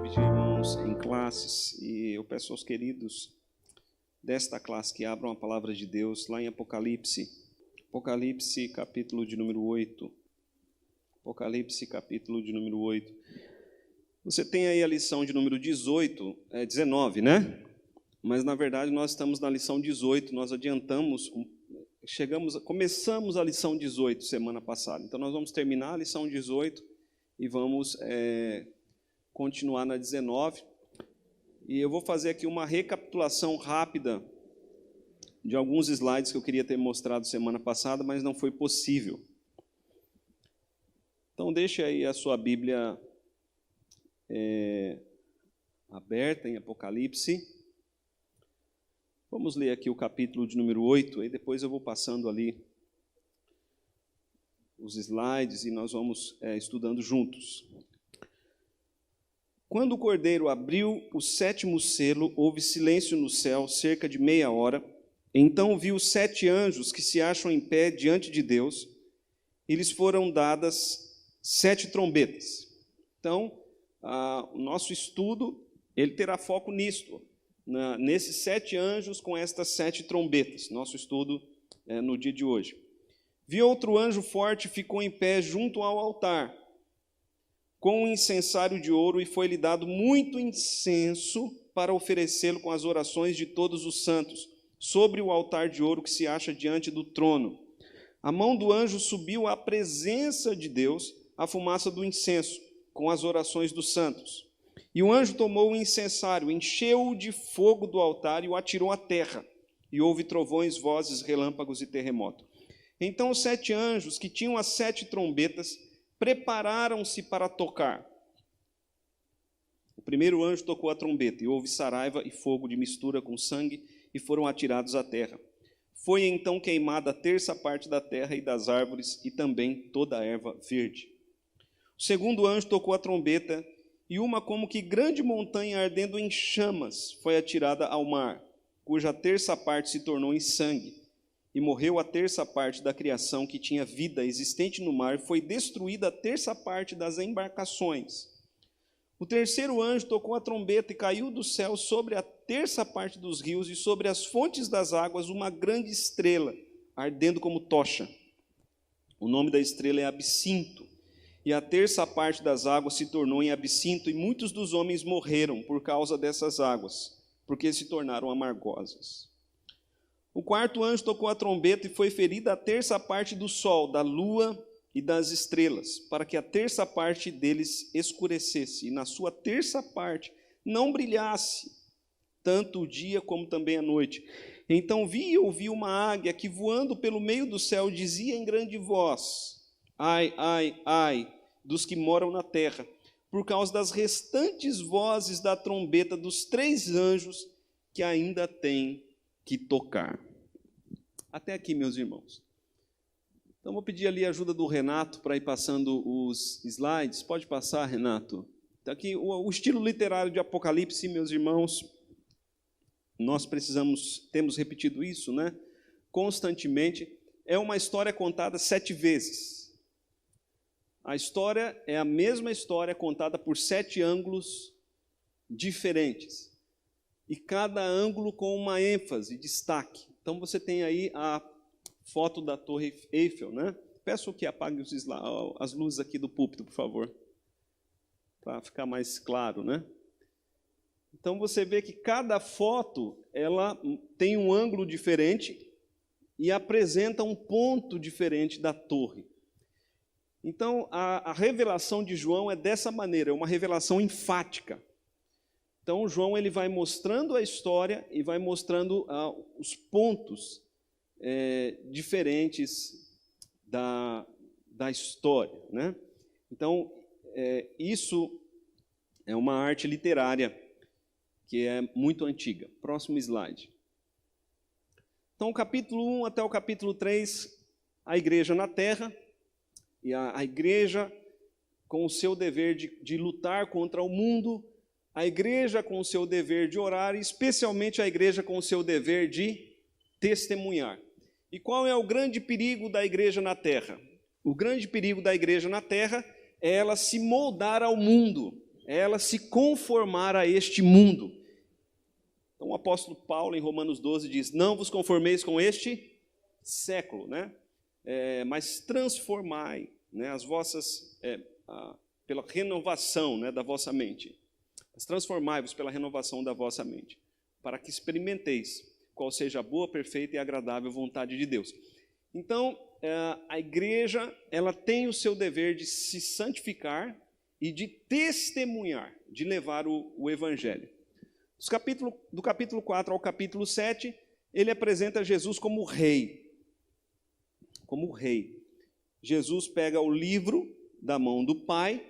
dividir, irmãos, em classes, e eu peço aos queridos desta classe que abram a palavra de Deus lá em Apocalipse, capítulo de número 8. Apocalipse, capítulo de número 8. Você tem aí a lição de número 19, né? Mas, na verdade, nós estamos na lição 18, nós adiantamos, começamos a lição 18 semana passada. Então, nós vamos terminar a lição 18 e vamos continuar na 19. E eu vou fazer aqui uma recapitulação rápida de alguns slides que eu queria ter mostrado semana passada, mas não foi possível. Então, deixe aí a sua Bíblia aberta em Apocalipse. Vamos ler aqui o capítulo de número 8, e depois eu vou passando ali os slides e nós vamos estudando juntos. Quando o Cordeiro abriu o 7º selo, houve silêncio no céu, cerca de meia hora. Então vi os 7 anjos que se acham em pé diante de Deus, e lhes foram dadas 7 trombetas. Então, o nosso estudo, ele terá foco nisto, nesses 7 anjos com estas 7 trombetas, nosso estudo no dia de hoje. Vi outro anjo forte, ficou em pé junto ao altar, com um incensário de ouro, e foi-lhe dado muito incenso para oferecê-lo com as orações de todos os santos, sobre o altar de ouro que se acha diante do trono. A mão do anjo subiu à presença de Deus, a fumaça do incenso, com as orações dos santos. E o anjo tomou o incensário, encheu-o de fogo do altar e o atirou à terra. E houve trovões, vozes, relâmpagos e terremoto. Então os 7 anjos, que tinham as 7 trombetas, prepararam-se para tocar. O primeiro anjo tocou a trombeta, e houve saraiva e fogo de mistura com sangue, e foram atirados à terra. Foi então queimada a terça parte da terra e das árvores, e também toda a erva verde. O segundo anjo tocou a trombeta, e uma como que grande montanha ardendo em chamas foi atirada ao mar, cuja terça parte se tornou em sangue. E morreu a terça parte da criação que tinha vida existente no mar, foi destruída a terça parte das embarcações. O terceiro anjo tocou a trombeta e caiu do céu sobre a terça parte dos rios e sobre as fontes das águas uma grande estrela, ardendo como tocha. O nome da estrela é Absinto, e a terça parte das águas se tornou em absinto, e muitos dos homens morreram por causa dessas águas, porque se tornaram amargosas. O quarto anjo tocou a trombeta e foi ferida a terça parte do sol, da lua e das estrelas, para que a terça parte deles escurecesse, e na sua terça parte não brilhasse tanto o dia como também a noite. Então vi e ouvi uma águia que, voando pelo meio do céu, dizia em grande voz: ai, ai, ai, dos que moram na terra, por causa das restantes vozes da trombeta dos 3 anjos que ainda têm que tocar. Até aqui, meus irmãos. Então, vou pedir ali a ajuda do Renato para ir passando os slides. Pode passar, Renato. Então, aqui, o estilo literário de Apocalipse, meus irmãos, nós temos repetido isso, né? Constantemente. É uma história contada 7 vezes. A história é a mesma história contada por 7 ângulos diferentes. E cada ângulo com uma ênfase, destaque. Então, você tem aí a foto da Torre Eiffel, né? Peço que apague as luzes aqui do púlpito, por favor, para ficar mais claro, né? Então, você vê que cada foto ela tem um ângulo diferente e apresenta um ponto diferente da torre. Então, a revelação de João é dessa maneira, é uma revelação enfática. Então, João ele vai mostrando a história e vai mostrando os pontos diferentes da história, né? Então, isso é uma arte literária que é muito antiga. Próximo slide. Então, o capítulo 1 até o capítulo 3, a igreja na terra, e a igreja com o seu dever de lutar contra o mundo, a igreja com o seu dever de orar, e especialmente a igreja com o seu dever de testemunhar. E qual é o grande perigo da igreja na terra? O grande perigo da igreja na terra é ela se moldar ao mundo, é ela se conformar a este mundo. Então o apóstolo Paulo, em Romanos 12, diz: não vos conformeis com este século, né? Mas transformai, né, as vossas, pela renovação, né, da vossa mente. Mas transformai-vos pela renovação da vossa mente, para que experimenteis qual seja a boa, perfeita e agradável vontade de Deus. Então, a igreja, ela tem o seu dever de se santificar e de testemunhar, de levar o evangelho. Do capítulo 4 ao capítulo 7, ele apresenta Jesus como rei. Como rei. Jesus pega o livro da mão do Pai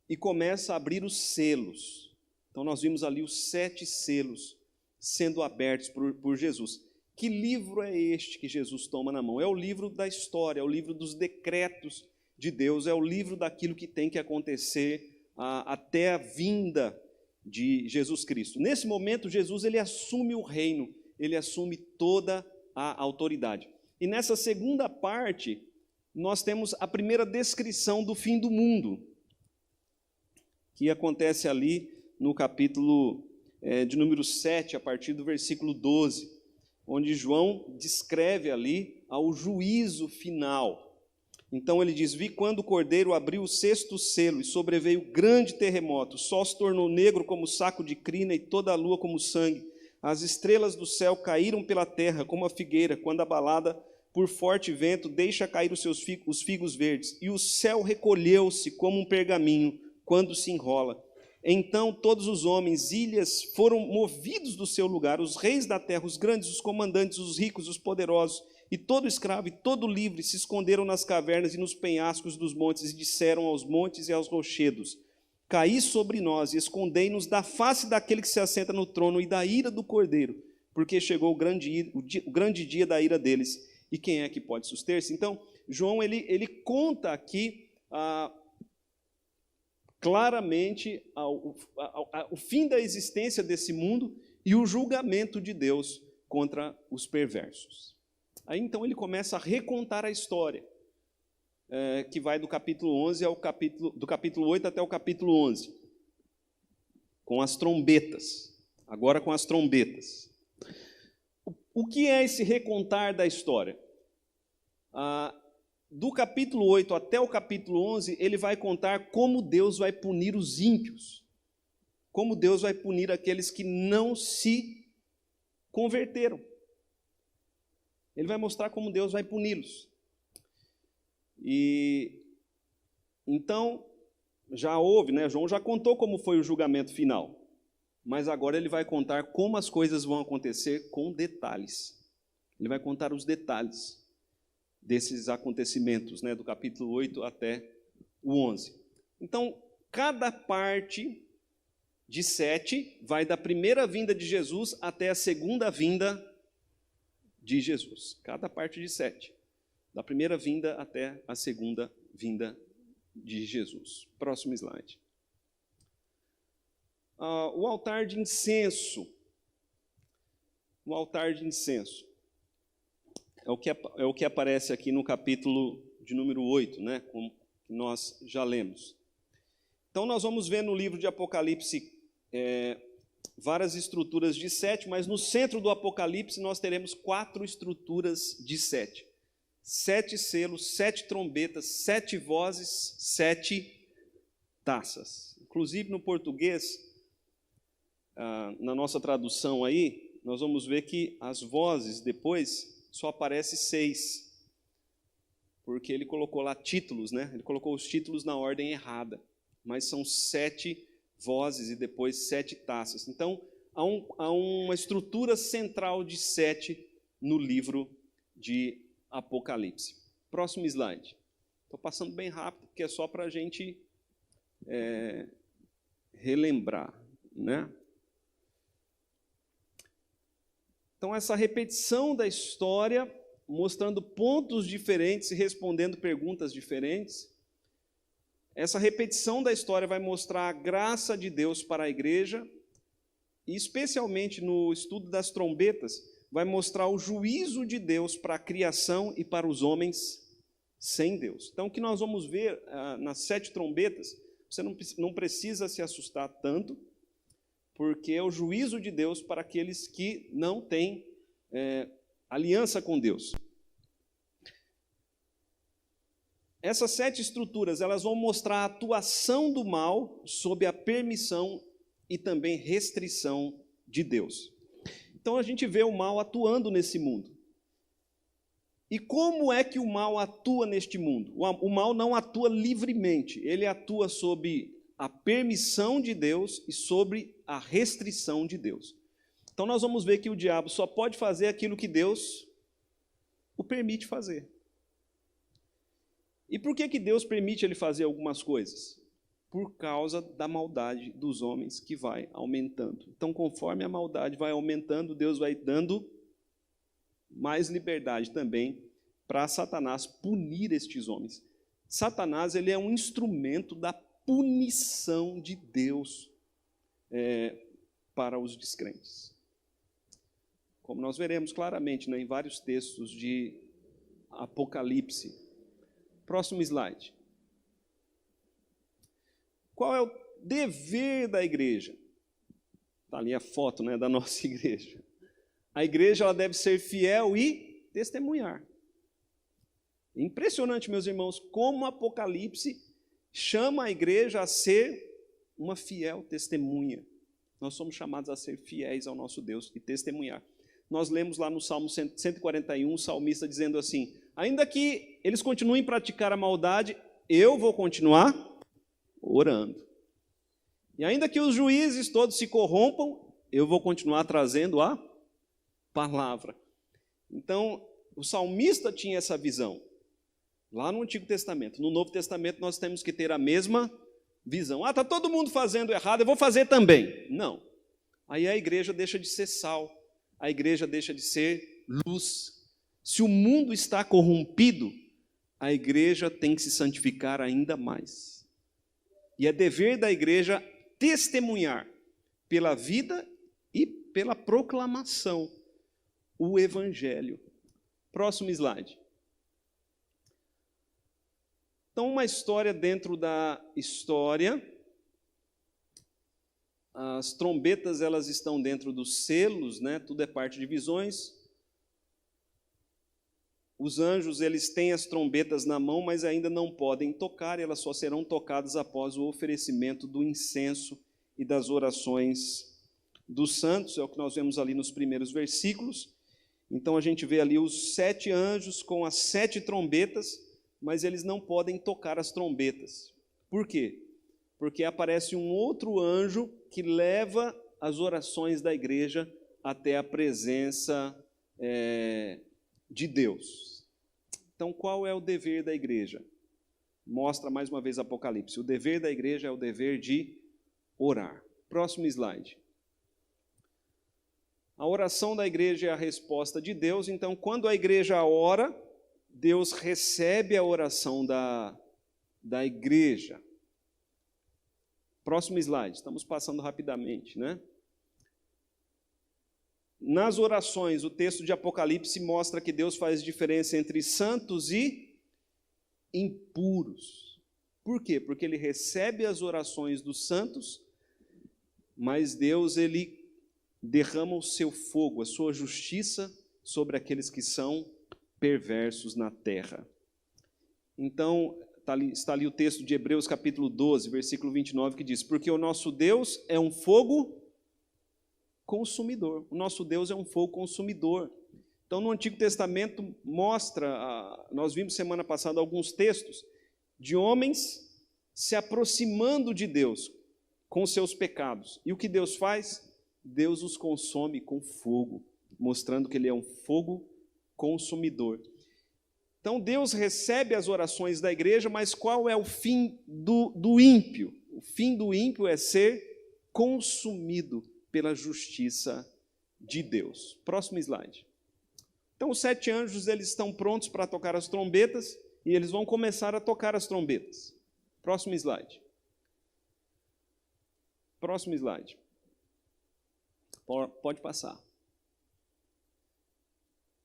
e começa a abrir os selos. Então nós vimos ali os 7 selos sendo abertos por Jesus. Que livro é este que Jesus toma na mão? É o livro da história, é o livro dos decretos de Deus, é o livro daquilo que tem que acontecer até a vinda de Jesus Cristo. Nesse momento, Jesus ele assume o reino, ele assume toda a autoridade. E nessa segunda parte, nós temos a primeira descrição do fim do mundo, que acontece ali no capítulo de número 7, a partir do versículo 12, onde João descreve ali ao juízo final. Então ele diz: vi quando o cordeiro abriu o 6º selo e sobreveio grande terremoto, o sol se tornou negro como saco de crina e toda a lua como sangue. As estrelas do céu caíram pela terra como a figueira, quando abalada por forte vento deixa cair os figos verdes, e o céu recolheu-se como um pergaminho quando se enrola. Então todos os homens, ilhas, foram movidos do seu lugar, os reis da terra, os grandes, os comandantes, os ricos, os poderosos, e todo escravo e todo livre se esconderam nas cavernas e nos penhascos dos montes, e disseram aos montes e aos rochedos: caí sobre nós e escondei-nos da face daquele que se assenta no trono e da ira do Cordeiro, porque chegou o grande dia da ira deles, e quem é que pode suster-se? Então, João ele conta aqui claramente o fim da existência desse mundo e o julgamento de Deus contra os perversos. Aí então ele começa a recontar a história, que vai do capítulo 11 do capítulo 8 até o capítulo 11, com as trombetas. Agora com as trombetas. O que é esse recontar da história? Do capítulo 8 até o capítulo 11, ele vai contar como Deus vai punir os ímpios, como Deus vai punir aqueles que não se converteram. Ele vai mostrar como Deus vai puni-los. E então, já houve, né? João já contou como foi o julgamento final, mas agora ele vai contar como as coisas vão acontecer com detalhes. Ele vai contar os detalhes desses acontecimentos, né? Do capítulo 8 até o 11. Então, cada parte de 7 vai da primeira vinda de Jesus até a segunda vinda de Jesus. Cada parte de 7. Da primeira vinda até a segunda vinda de Jesus. Próximo slide. O altar de incenso. O altar de incenso. É o que aparece aqui no capítulo de número 8, né? Como nós já lemos. Então nós vamos ver no livro de Apocalipse várias estruturas de 7, mas no centro do Apocalipse nós teremos 4 estruturas de 7. 7 selos, 7 trombetas, 7 vozes, 7 taças. Inclusive no português, na nossa tradução aí, nós vamos ver que as vozes depois só aparece 6, porque ele colocou lá títulos, né? Ele colocou os títulos na ordem errada, mas são 7 vozes e depois 7 taças. Então, há uma estrutura central de 7 no livro de Apocalipse. Próximo slide. Estou passando bem rápido, porque é só para a gente relembrar, né? Então, essa repetição da história, mostrando pontos diferentes e respondendo perguntas diferentes. Essa repetição da história vai mostrar a graça de Deus para a igreja, e especialmente no estudo das trombetas, vai mostrar o juízo de Deus para a criação e para os homens sem Deus. Então, o que nós vamos ver nas 7 trombetas, você não precisa se assustar tanto, porque é o juízo de Deus para aqueles que não têm aliança com Deus. Essas 7 estruturas, elas vão mostrar a atuação do mal sob a permissão e também restrição de Deus. Então a gente vê o mal atuando nesse mundo. E como é que o mal atua neste mundo? O mal não atua livremente, ele atua sob a permissão de Deus e sobre a restrição de Deus. Então nós vamos ver que o diabo só pode fazer aquilo que Deus o permite fazer. E por que Deus permite ele fazer algumas coisas? Por causa da maldade dos homens que vai aumentando. Então, conforme a maldade vai aumentando, Deus vai dando mais liberdade também para Satanás punir estes homens. Satanás, ele é um instrumento da punição de Deus para os descrentes. Como nós veremos claramente, né, em vários textos de Apocalipse. Próximo slide. Qual é o dever da igreja? Está ali a foto, né, da nossa igreja. A igreja ela deve ser fiel e testemunhar. Impressionante, meus irmãos, como o Apocalipse chama a igreja a ser uma fiel testemunha. Nós somos chamados a ser fiéis ao nosso Deus e testemunhar. Nós lemos lá no Salmo 141, o salmista dizendo assim: ainda que eles continuem a praticar a maldade, eu vou continuar orando. E ainda que os juízes todos se corrompam, eu vou continuar trazendo a palavra. Então, o salmista tinha essa visão, lá no Antigo Testamento. No Novo Testamento nós temos que ter a mesma visão. Está todo mundo fazendo errado, eu vou fazer também. Não. Aí a igreja deixa de ser sal, a igreja deixa de ser luz. Se o mundo está corrompido, a igreja tem que se santificar ainda mais. E é dever da igreja testemunhar pela vida e pela proclamação o evangelho. Próximo slide. Então, uma história dentro da história. As trombetas, elas estão dentro dos selos, né? Tudo é parte de visões. Os anjos, eles têm as trombetas na mão, mas ainda não podem tocar, elas só serão tocadas após o oferecimento do incenso e das orações dos santos, é o que nós vemos ali nos primeiros versículos. Então a gente vê ali os 7 anjos com as 7 trombetas, mas eles não podem tocar as trombetas. Por quê? Porque aparece um outro anjo que leva as orações da igreja até a presença de Deus. Então, qual é o dever da igreja? Mostra mais uma vez Apocalipse. O dever da igreja é o dever de orar. Próximo slide. A oração da igreja é a resposta de Deus. Então, quando a igreja ora, Deus recebe a oração da igreja. Próximo slide. Estamos passando rapidamente, né? Nas orações, o texto de Apocalipse mostra que Deus faz diferença entre santos e impuros. Por quê? Porque ele recebe as orações dos santos, mas Deus, ele derrama o seu fogo, a sua justiça sobre aqueles que são perversos na terra. Então, está ali o texto de Hebreus capítulo 12, versículo 29, que diz: porque o nosso Deus é um fogo consumidor. O nosso Deus é um fogo consumidor. Então, no Antigo Testamento mostra, nós vimos semana passada alguns textos de homens se aproximando de Deus com seus pecados. E o que Deus faz? Deus os consome com fogo, mostrando que ele é um fogo consumidor. Então, Deus recebe as orações da igreja, mas qual é o fim do ímpio? O fim do ímpio é ser consumido pela justiça de Deus. Próximo slide. Então, os 7 anjos, eles estão prontos para tocar as trombetas, e eles vão começar a tocar as trombetas. Próximo slide. Próximo slide. Pode passar.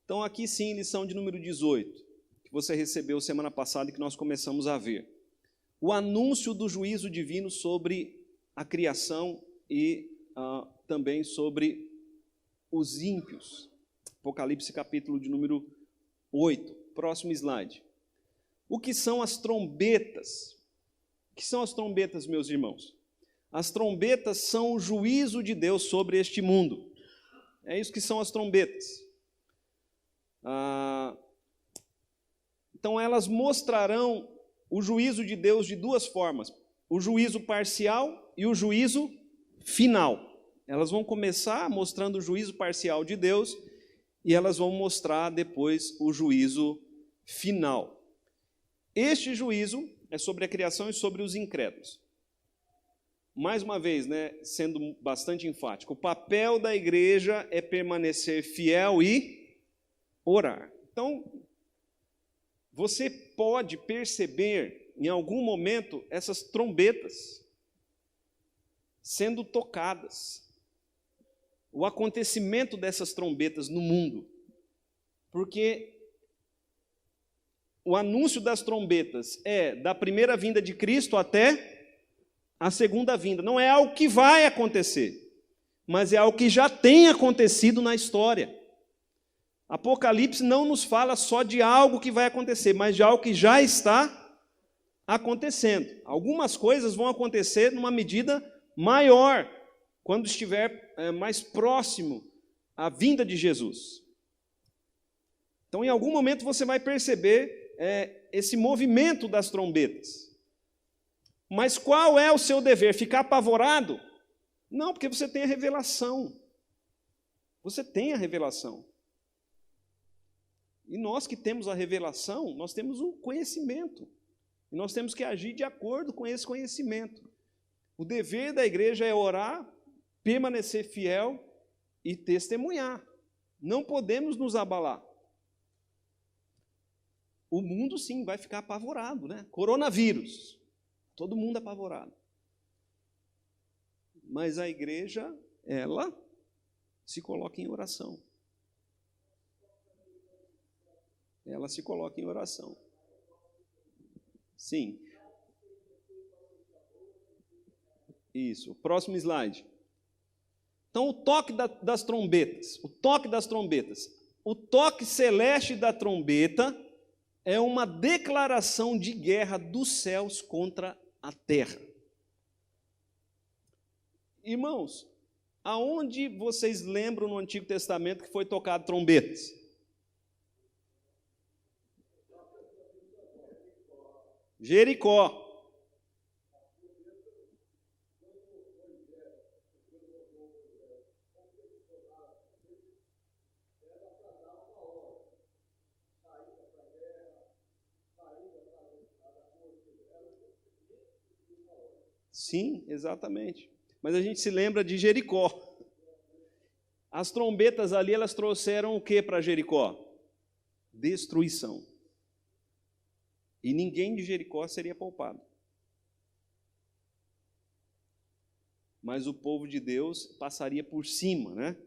Então, aqui sim, lição de número 18, que você recebeu semana passada e que nós começamos a ver. o anúncio do juízo divino sobre a criação e também sobre os ímpios. Apocalipse capítulo de número 8. Próximo slide. O que são as trombetas? O que são as trombetas, meus irmãos? As trombetas são o juízo de Deus sobre este mundo. É isso que são as trombetas. Então elas mostrarão o juízo de Deus de duas formas: o juízo parcial e o juízo final. Elas vão começar mostrando o juízo parcial de Deus e elas vão mostrar depois o juízo final. Este juízo é sobre a criação e sobre os incrédulos. Mais uma vez, sendo bastante enfático, o papel da igreja é permanecer fiel e orar. Então, você pode perceber em algum momento essas trombetas sendo tocadas, o acontecimento dessas trombetas no mundo, porque o anúncio das trombetas é da primeira vinda de Cristo até a segunda vinda. Não é algo que vai acontecer, mas é algo que já tem acontecido na história. Apocalipse não nos fala só de algo que vai acontecer, mas de algo que já está acontecendo. Algumas coisas vão acontecer numa medida maior, quando estiver mais próximo à vinda de Jesus. Então, em algum momento você vai perceber esse movimento das trombetas. Mas qual é o seu dever? Ficar apavorado? Não, porque você tem a revelação. Você tem a revelação. E nós que temos a revelação, nós temos o conhecimento. E nós temos que agir de acordo com esse conhecimento. O dever da igreja é orar, permanecer fiel e testemunhar. Não podemos nos abalar. O mundo, sim, vai ficar apavorado, Coronavírus. Todo mundo apavorado. Mas a igreja, ela se coloca em oração. Ela se coloca em oração. Sim. Isso. Próximo slide. Então, o toque das trombetas. O toque das trombetas. O toque celeste da trombeta é uma declaração de guerra dos céus contra a terra. Irmãos, aonde vocês lembram no Antigo Testamento que foi tocado trombetas? Jericó. Sim, exatamente. Mas a gente se lembra de Jericó. As trombetas ali, elas trouxeram o que para Jericó? Destruição. E ninguém de Jericó seria poupado. Mas o povo de Deus passaria por cima,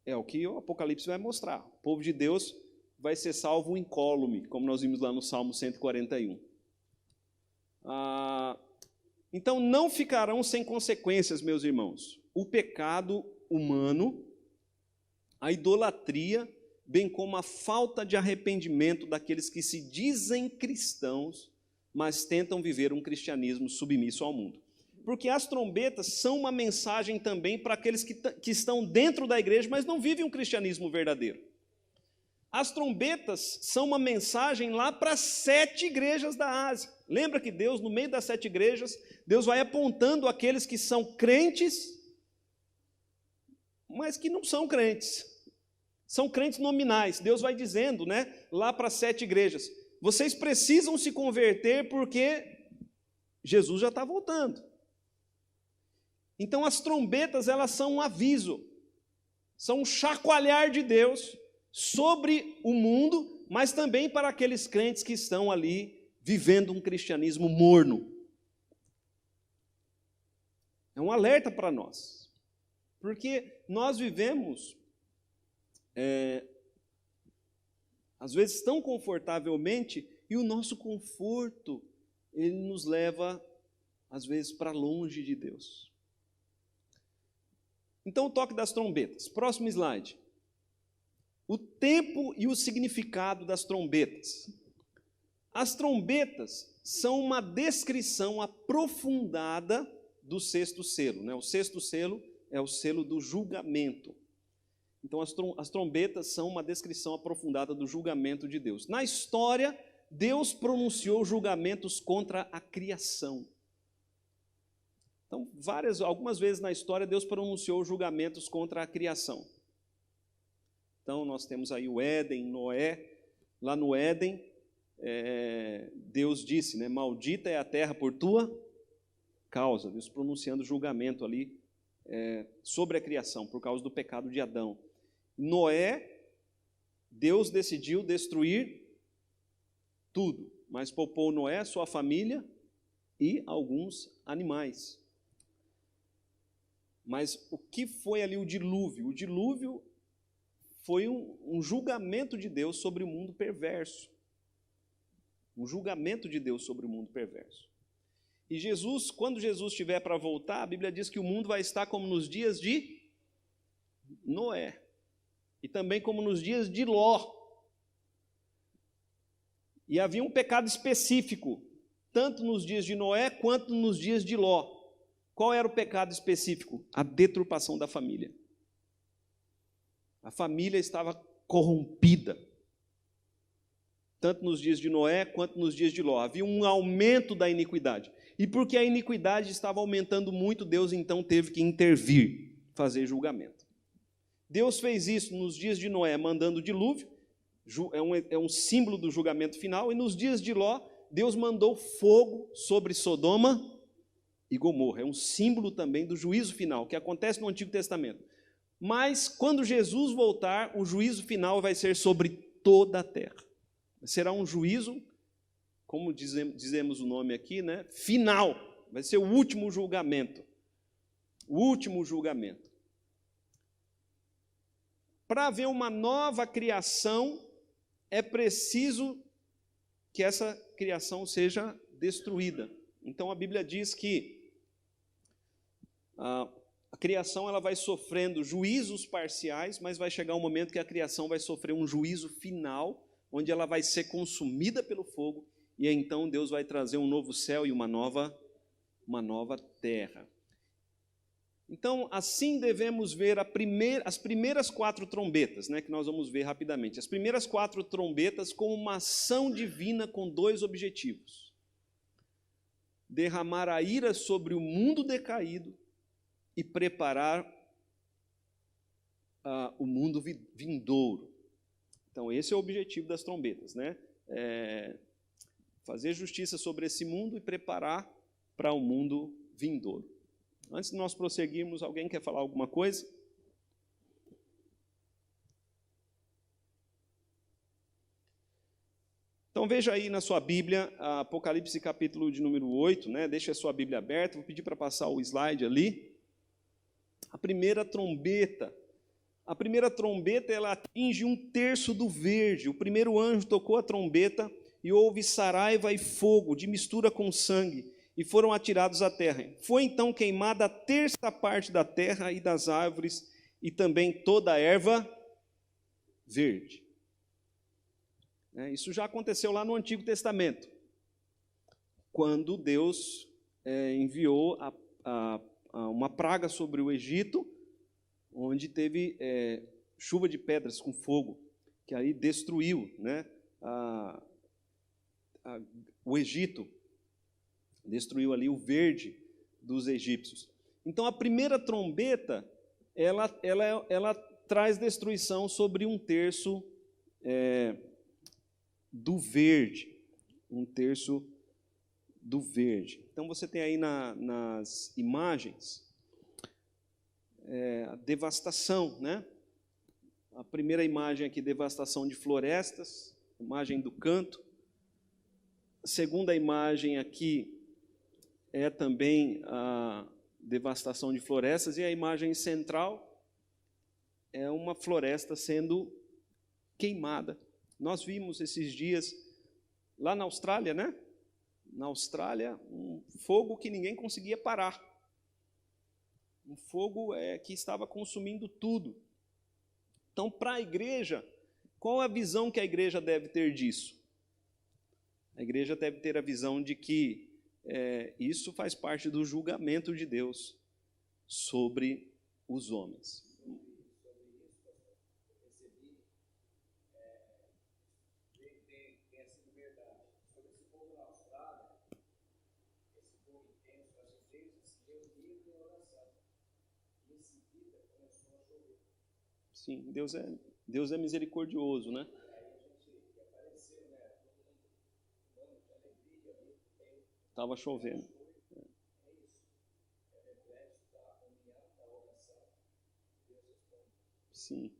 É o que o Apocalipse vai mostrar. O povo de Deus vai ser salvo incólume, como nós vimos lá no Salmo 141. Então, não ficarão sem consequências, meus irmãos, o pecado humano, a idolatria, bem como a falta de arrependimento daqueles que se dizem cristãos, mas tentam viver um cristianismo submisso ao mundo. Porque as trombetas são uma mensagem também para aqueles que estão dentro da igreja, mas não vivem um cristianismo verdadeiro. As trombetas são uma mensagem lá para as 7 igrejas da Ásia. Lembra que Deus, no meio das 7 igrejas, Deus vai apontando aqueles que são crentes, mas que não são crentes. São crentes nominais. Deus vai dizendo, lá para as 7 igrejas, vocês precisam se converter porque Jesus já está voltando. Então as trombetas, elas são um aviso, são um chacoalhar de Deus sobre o mundo, mas também para aqueles crentes que estão ali vivendo um cristianismo morno. É um alerta para nós, porque nós vivemos, às vezes, tão confortavelmente, e o nosso conforto, ele nos leva, às vezes, para longe de Deus. Então, o toque das trombetas. Próximo slide. O tempo e o significado das trombetas. As trombetas são uma descrição aprofundada do sexto selo, né? O sexto selo é o selo do julgamento. Então, as trombetas são uma descrição aprofundada do julgamento de Deus. Na história, Deus pronunciou julgamentos contra a criação. Então, algumas vezes na história, Deus pronunciou julgamentos contra a criação. Então, nós temos aí o Éden, Noé. Lá no Éden, Deus disse, né, maldita é a terra por tua causa. Deus pronunciando julgamento ali sobre a criação, por causa do pecado de Adão. Noé, Deus decidiu destruir tudo, mas poupou Noé, sua família e alguns animais. Mas o que foi ali o dilúvio? O dilúvio foi um julgamento de Deus sobre o mundo perverso. Um julgamento de Deus sobre o mundo perverso. E Jesus, quando Jesus estiver para voltar, a Bíblia diz que o mundo vai estar como nos dias de Noé. E também como nos dias de Ló. E havia um pecado específico, tanto nos dias de Noé quanto nos dias de Ló. Qual era o pecado específico? A deturpação da família. A família estava corrompida, tanto nos dias de Noé quanto nos dias de Ló. Havia um aumento da iniquidade. E porque a iniquidade estava aumentando muito, Deus então teve que intervir, fazer julgamento. Deus fez isso nos dias de Noé, mandando o dilúvio, é um símbolo do julgamento final, e nos dias de Ló, Deus mandou fogo sobre Sodoma e Gomorra. É um símbolo também do juízo final, que acontece no Antigo Testamento. Mas, quando Jesus voltar, o juízo final vai ser sobre toda a terra. Será um juízo, como dizemos o nome aqui, né? Final. Vai ser o último julgamento. O último julgamento. Para haver uma nova criação, é preciso que essa criação seja destruída. Então, a Bíblia diz que a criação ela vai sofrendo juízos parciais, mas vai chegar um momento que a criação vai sofrer um juízo final, onde ela vai ser consumida pelo fogo, e então Deus vai trazer um novo céu e uma nova terra. Então, assim devemos ver as primeiras 4 trombetas, né, que nós vamos ver rapidamente. As primeiras 4 trombetas como uma ação divina com 2 objetivos. Derramar a ira sobre o mundo decaído e preparar o mundo vindouro. Então, esse é o objetivo das trombetas, né? Fazer justiça sobre esse mundo e preparar para o mundo vindouro. Antes de nós prosseguirmos, alguém quer falar alguma coisa? Então veja aí na sua Bíblia, Apocalipse capítulo de número 8, né? Deixa a sua Bíblia aberta, vou pedir para passar o slide ali. A primeira trombeta ela atinge 1/3 do verde. O primeiro anjo tocou a trombeta e houve saraiva e fogo de mistura com sangue, e foram atirados à terra. Foi então queimada a 1/3 parte da terra e das árvores, e também toda a erva verde. Isso já aconteceu lá no Antigo Testamento, quando Deus enviou uma praga sobre o Egito, onde teve chuva de pedras com fogo, que aí destruiu, né, o Egito, destruiu ali o verde dos egípcios. Então, a primeira trombeta, ela traz destruição sobre 1/3 do verde. 1/3 do verde. Então, você tem aí nas imagens a devastação, né? A primeira imagem aqui, devastação de florestas, imagem do canto. A segunda imagem aqui é também a devastação de florestas, e a imagem central é uma floresta sendo queimada. Nós vimos esses dias lá na Austrália, né? na Austrália, um fogo que ninguém conseguia parar. Um fogo que estava consumindo tudo. Então, para a igreja, qual a visão que a igreja deve ter disso? A igreja deve ter a visão de que isso faz parte do julgamento de Deus sobre os homens. Sim, Deus é misericordioso, né? Estava chovendo. Sim.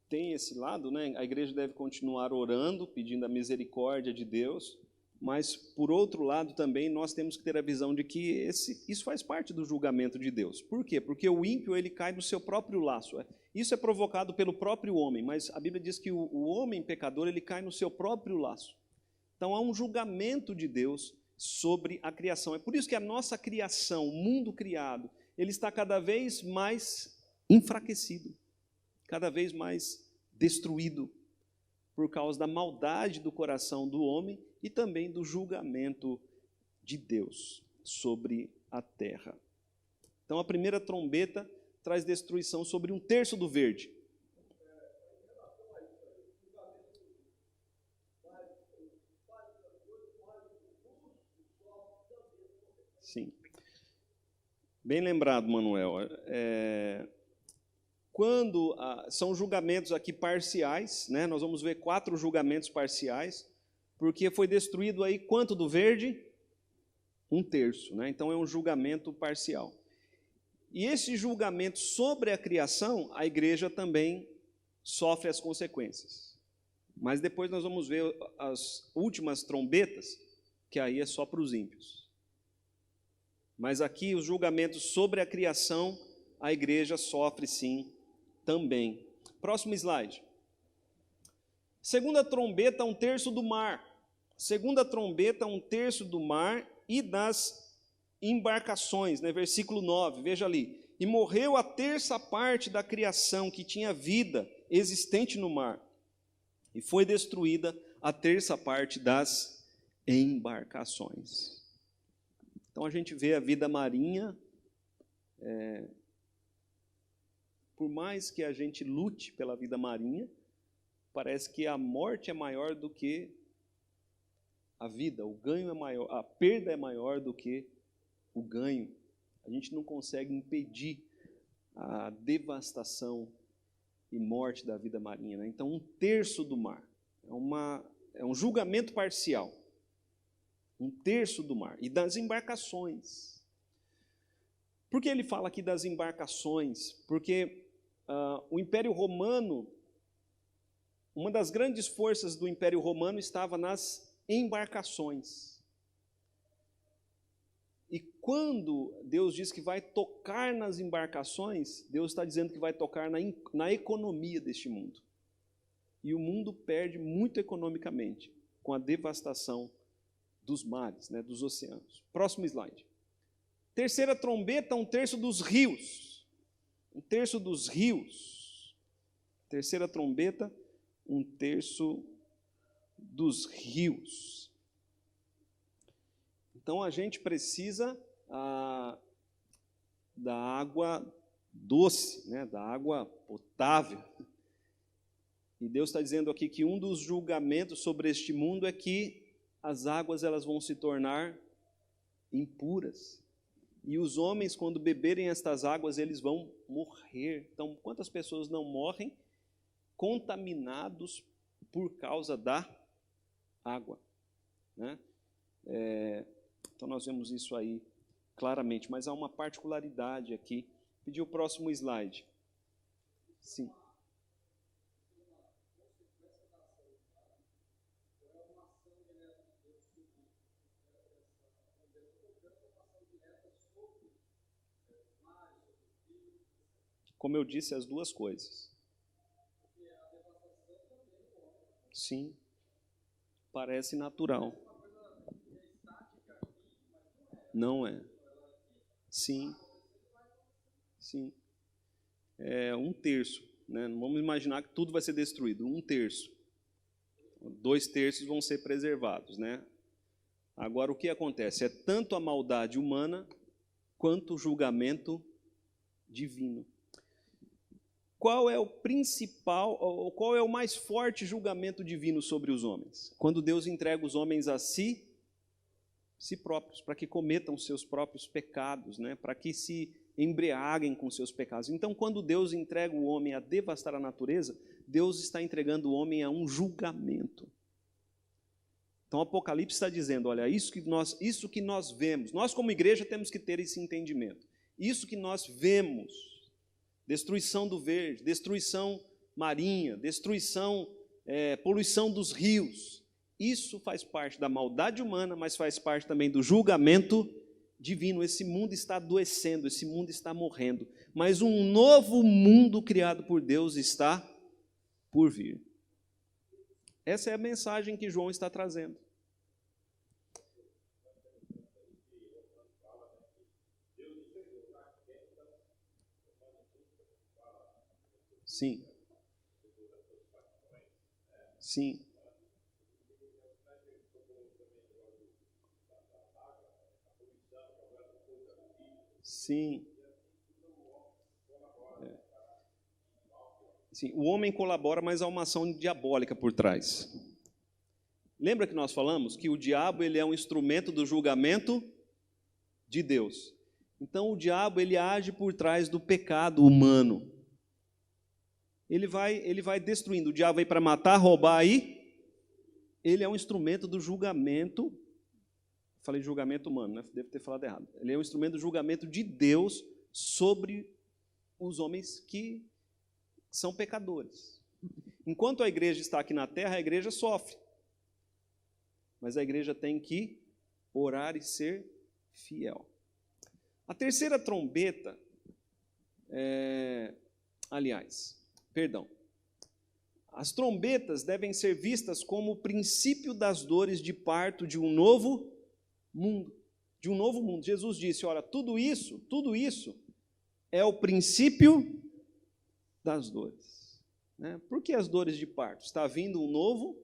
Tem esse lado, né? A igreja deve continuar orando, pedindo a misericórdia de Deus, mas, por outro lado, também nós temos que ter a visão de que isso faz parte do julgamento de Deus. Por quê? Porque o ímpio ele cai no seu próprio laço. Isso é provocado pelo próprio homem, mas a Bíblia diz que o homem pecador ele cai no seu próprio laço. Então, há um julgamento de Deus sobre a criação. É por isso que a nossa criação, o mundo criado, ele está cada vez mais enfraquecido, cada vez mais destruído, por causa da maldade do coração do homem e também do julgamento de Deus sobre a terra. Então, a primeira trombeta traz destruição sobre 1/3 do verde. Sim. Bem lembrado, Manuel. Quando são julgamentos aqui parciais, né? Nós vamos ver 4 julgamentos parciais, porque foi destruído aí quanto do verde? 1/3, né? Então é um julgamento parcial. E esse julgamento sobre a criação, a igreja também sofre as consequências. Mas depois nós vamos ver as últimas trombetas, que aí é só para os ímpios. Mas aqui os julgamentos sobre a criação, a igreja sofre sim também. Próximo slide. Segunda trombeta, 1/3 do mar. Segunda trombeta, 1/3 do mar e das embarcações, né? Versículo 9, veja ali. E morreu a 1/3 parte da criação que tinha vida existente no mar, e foi destruída a 1/3 parte das embarcações. Então a gente vê a vida marinha, por mais que a gente lute pela vida marinha, parece que a morte é maior do que a vida, o ganho é maior, a perda é maior do que o ganho. A gente não consegue impedir a devastação e morte da vida marinha, né? Então, 1/3 do mar é um julgamento parcial. 1/3 do mar e das embarcações. Por que ele fala aqui das embarcações? Porque o Império Romano, uma das grandes forças do Império Romano estava nas embarcações. E quando Deus diz que vai tocar nas embarcações, Deus está dizendo que vai tocar na economia deste mundo. E o mundo perde muito economicamente com a devastação dos mares, né, dos oceanos. Próximo slide. Terceira trombeta, 1/3 dos rios. 1/3 dos rios. Terceira trombeta, 1/3 dos rios. Então a gente precisa da água doce, né, da água potável. E Deus está dizendo aqui que um dos julgamentos sobre este mundo é que as águas elas vão se tornar impuras. E os homens, quando beberem estas águas, eles vão morrer. Então, quantas pessoas não morrem contaminados por causa da água, né? Então, nós vemos isso aí claramente. Mas há uma particularidade aqui. Pedir o próximo slide. Sim. Como eu disse, as duas coisas. Sim, parece natural. Não é. Sim, sim. É 1/3, né? Não vamos imaginar que tudo vai ser destruído. 1/3. 2/3 vão ser preservados, né? Agora, o que acontece? É tanto a maldade humana quanto o julgamento divino. Qual é o principal, ou qual é o mais forte julgamento divino sobre os homens? Quando Deus entrega os homens a si próprios, para que cometam seus próprios pecados, né? Para que se embriaguem com seus pecados. Então, quando Deus entrega o homem a devastar a natureza, Deus está entregando o homem a um julgamento. Então, o Apocalipse está dizendo, olha, isso que nós vemos, nós como igreja temos que ter esse entendimento. Isso que nós vemos, destruição do verde, destruição marinha, destruição, poluição dos rios, isso faz parte da maldade humana, mas faz parte também do julgamento divino. Esse mundo está adoecendo, esse mundo está morrendo, mas um novo mundo criado por Deus está por vir. Essa é a mensagem que João está trazendo. Sim. Sim. Sim. Sim, o homem colabora, mas há uma ação diabólica por trás. Lembra que nós falamos que o diabo ele é um instrumento do julgamento de Deus. Então o diabo ele age por trás do pecado humano. Ele vai destruindo. O diabo veio para matar, roubar e ele é um instrumento do julgamento. Falei julgamento humano, né? Devo ter falado errado. Ele é um instrumento do julgamento de Deus sobre os homens que são pecadores. Enquanto a igreja está aqui na terra, a igreja sofre. Mas a igreja tem que orar e ser fiel. A terceira trombeta, as trombetas devem ser vistas como o princípio das dores de parto de um novo mundo. De um novo mundo. Jesus disse, olha, tudo isso é o princípio das dores. Né? Por que as dores de parto? Está vindo um novo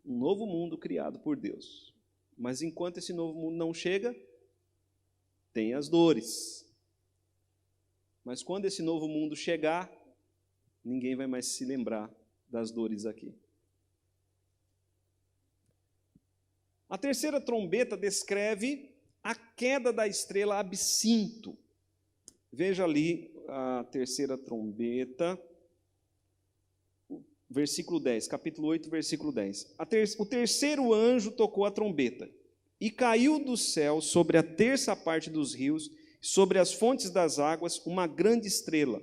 mundo criado por Deus. Mas enquanto esse novo mundo não chega, tem as dores. Mas quando esse novo mundo chegar, ninguém vai mais se lembrar das dores aqui. A terceira trombeta descreve a queda da estrela Absinto. Veja ali a terceira trombeta, versículo 10, capítulo 8, versículo 10. O terceiro anjo tocou a trombeta, e caiu do céu sobre a terça parte dos rios, sobre as fontes das águas, uma grande estrela,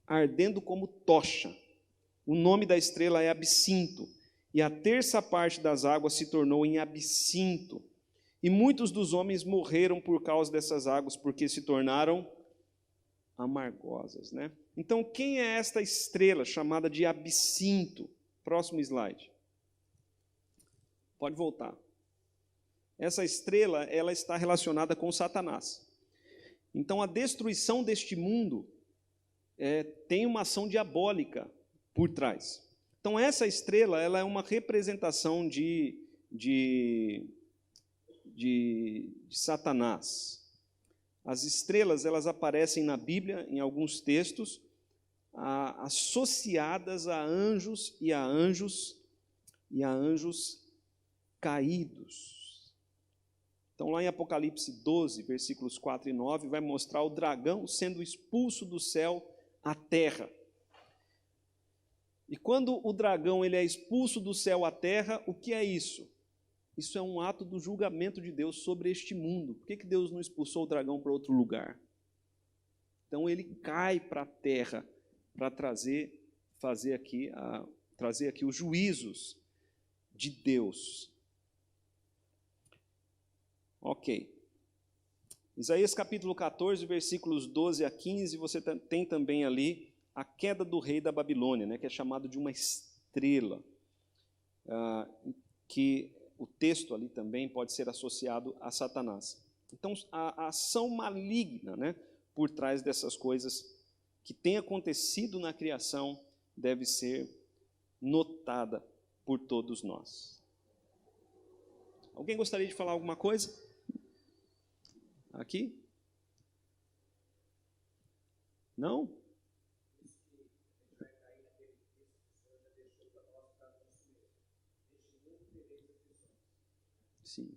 ardendo como tocha. O nome da estrela é Absinto, e a terça parte das águas se tornou em absinto. E muitos dos homens morreram por causa dessas águas, porque se tornaram amargosas, né? Então, quem é esta estrela chamada de Absinto? Próximo slide. Pode voltar. Essa estrela, ela está relacionada com Satanás. Então, a destruição deste mundo tem uma ação diabólica por trás. Então, essa estrela, ela é uma representação de Satanás. As estrelas, elas aparecem na Bíblia, em alguns textos, associadas a anjos e a anjos caídos. Então, lá em Apocalipse 12, versículos 4 e 9, vai mostrar o dragão sendo expulso do céu à terra. E quando o dragão ele é expulso do céu à terra, o que é isso? Isso é um ato do julgamento de Deus sobre este mundo. Por que Deus não expulsou o dragão para outro lugar? Então ele cai para a terra para trazer aqui os juízos de Deus. Ok. Isaías capítulo 14, versículos 12 a 15, você tem também ali a queda do rei da Babilônia, né, que é chamado de uma estrela, que o texto ali também pode ser associado a Satanás. Então, a ação maligna, né, por trás dessas coisas que tem acontecido na criação deve ser notada por todos nós. Alguém gostaria de falar alguma coisa? Aqui? Não? Sim.